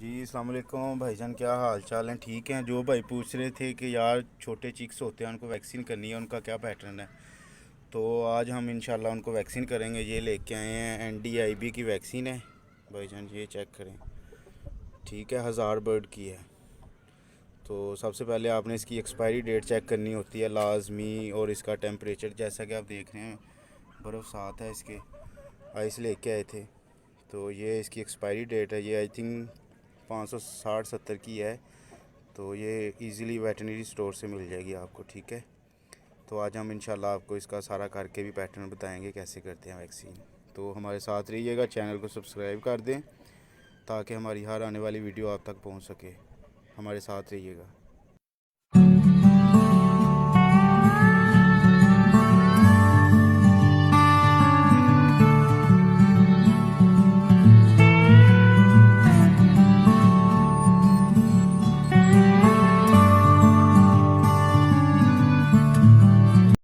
जी अस्सलाम वालेकुम भाईजान, क्या हाल चाल हैं? ठीक हैं। जो भाई पूछ रहे थे कि यार छोटे चिक्स होते हैं उनको वैक्सीन करनी है, उनका क्या पैटर्न है, तो आज हम इंशाल्लाह उनको वैक्सीन करेंगे। ये लेके आए हैं NDIB की वैक्सीन है भाईजान, ये चेक करें। ठीक है, 1000 बर्ड की है। तो सबसे पहले आपने इसकी एक्सपायरी डेट चेक करनी होती है लाजमी, और इसका टेम्परेचर जैसा कि आप देख रहे हैं, बर्फ़ साथ है इसके, आइस लेके आए थे। तो ये इसकी एक्सपायरी डेट है, ये आई थिंक 560-70 की है। तो ये इजीली वेटनरी स्टोर से मिल जाएगी आपको। ठीक है, तो आज हम इंशाल्लाह आपको इसका सारा करके भी पैटर्न बताएंगे कैसे करते हैं वैक्सीन। तो हमारे साथ रहिएगा, चैनल को सब्सक्राइब कर दें ताकि हमारी हर आने वाली वीडियो आप तक पहुंच सके। हमारे साथ रहिएगा।